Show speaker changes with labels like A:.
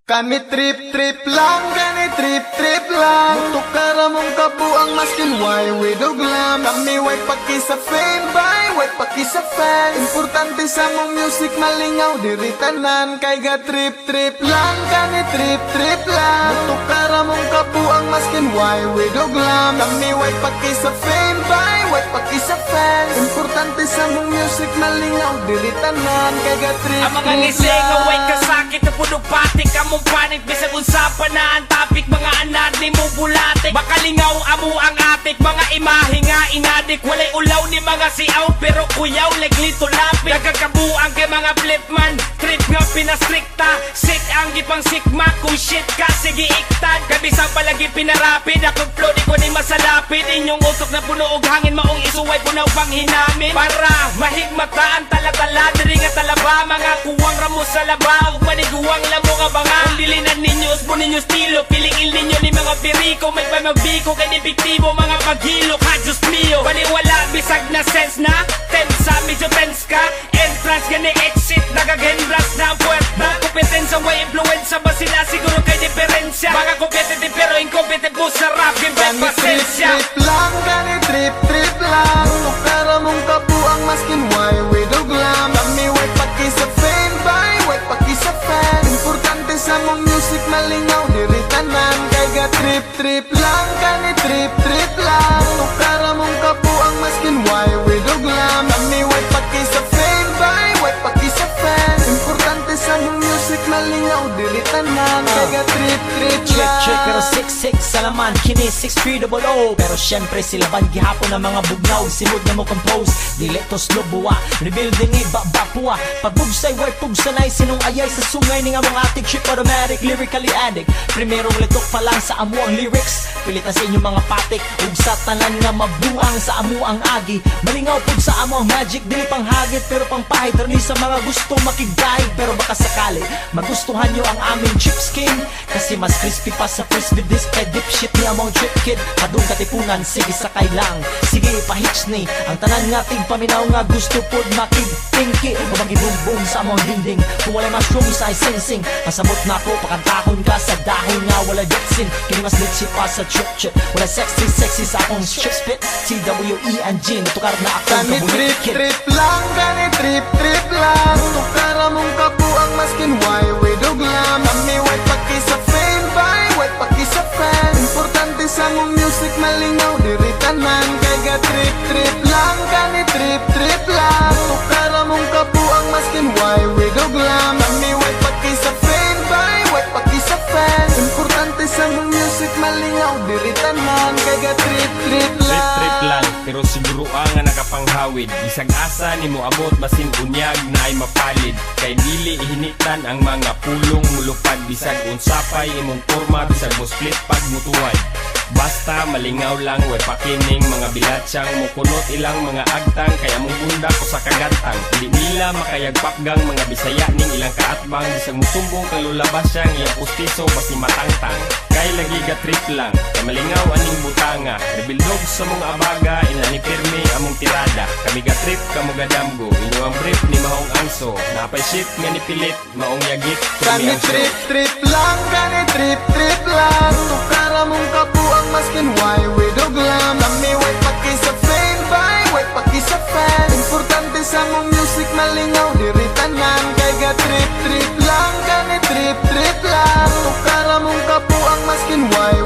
A: Kami trip-trip lang, kani trip-trip lang. Mutukara mong kabuang maskin why we do glam. Kami way paki sa fame, bye, way paki sa fans. Importante sa mong music, malingaw, diri tanan. Kay ga trip-trip lang, kani trip-trip lang. Mutukara mong kabuang maskin why we do glam. Kami way paki sa fame, bye, way paki sa fans. Importante sa mong music, malingaw, diri tanan. Kay ga trip-trip lang.
B: Ang mga ngising, away ka sakit na puno patik. Among panik, bisag usapan na ang topic. Mga anad ni mo bulatik. Makalingaw amo ang atik. Mga imahe nga inadik. Walay ulaw ni mga siaw, pero kuyaw leglito lapit. Nagkakabuang kay mga flipman. Trip nga pinastrikta. Sick ang gipang sikma. Kung shit ka, sige iktad. Kabisang palagi pinarapid. Akong flow di ko ni masalapid. Inyong utok na puno og hangin. Maong isuway punaw pang hinamin. Para mahigmata ang talatala. Diri nga talaba. Mga kuwang ramo sa laba. Ug maniguang lamo nga banga. Kung dilinan ninyo, usbo ninyo stilo. Piliin ninyo ni mga piriko. May pamagbiko kay ni biktibo. Mga paghilok, ha Diyos mio. Paniwala, bisag na sense na. Tensa, medyo tense ka. Entrance, gani exit. Nagagendras na ang puwerta. Kompetensya, way influensya ba sila? Siguro kay diferensya. Mga competitive pero incompetent mo sa rap. Gimbet pasensya.
A: Trip lang, gani trip-trip lang. Tukara mong kabuang maskin why we do glam. Kami way paki sa fame, bye, way paki sa fans. Importante sa mong music, malingaw, diri tanan. Kay ga trip-trip lang, gani trip-trip lang. Tukara mong kabuang maskin why we do glam. Kami way paki sa fame, bye, way paki sa fans. Importante sa mong music, malingaw, diri tanan. Kay ga trip-trip lang.
C: Check pero 6'6 sa laman, kini 6'3" Pero syempre sila ban gihapon ng mga bugnaw. Simod na mo compose, dili to slow buwa. Rebuilding iba bapuwa. Pagbugsay, work pugsanay, sinong ayay sa sungay. Ning among atik, ship automatic, lyrically addict. Primerong litok pa lang sa amo ang lyrics. Pilitan sa inyong mga patik, ug sa tanan nga mabuang sa amo ang agi. Malingaw pud sa amo ang magic, dili pang hagit pero pang pahit. Rani sa mga gusto makigdahig, pero baka sakali magustuhan nyo ang aming chip skin. Kasi mas crispy pa sa crispy disc. Kay dipshit ni among trip kid. Padung katipunan, sige sakay lang. Sige pahits ni ang tanan nga tigpaminaw nga gusto pod makigtingki. Mabang ibumbong sa among dinding. Kung wala mushroom sa sing-sing, pasabot na ko, pakantahon ka sa dahon nga wala jetsin. Kini mas litsi pa sa trip-trip. Wala sexy sa akong strip spit. TWENG, natukar na akong
A: Kani
C: kabulit kid.
A: trip-trip lang, kani trip-trip lang. Tukara mong kabuang maskin why we do glam. Kami way paki sa fame, bye, way paki sa fans. Importante sa mong music, malingaw, diri tanan. Kay ga trip-trip lang, kani trip-trip lang. Tukara mong kabuang maskin why we do glam. Kami way paki sa fame, bye, way paki sa fans. Importante sa mong music, malingaw, diri tanan. Kay ga trip-trip lang.
B: Trip lang, pero siguro nga nakapanghawid. Isang asa ni mo abot basin unyag na ay mapalid. Kay dili ihinitan ang mga pulong mulupad. Bisag unsapay imong forma, bisag mo split pag mutuwad. Basta malingaw lang, way pakining mga bilatsyang mukunot ilang mga agtang. Kaya mong bunda ko sa kagantang. Hindi nila makayagpakgang mga bisaya ning ilang kaatbang. Bisag musumbong kang lulabas siyang ilang pustiso basi matangtang. Kay lagi ga trip lang, kay malingaw aning butanga. Rebildog sa mga abaga, inani pirmi among tirada. Kami ga trip, kamo ga damgo. Inyo ang brief ni mahong angso. Napay shit nga ni pilit, maong yagit.
A: Kani trip-trip lang, kani trip-trip lang. Tukara mong kabuang maskin why we do glam. Kami way paki sa fame, bye, way paki sa fans. Importante sa mong music, malingaw, diri tanan. Kay ga trip-trip lang, kani trip-trip lang. Tukara mong kabuang maskin why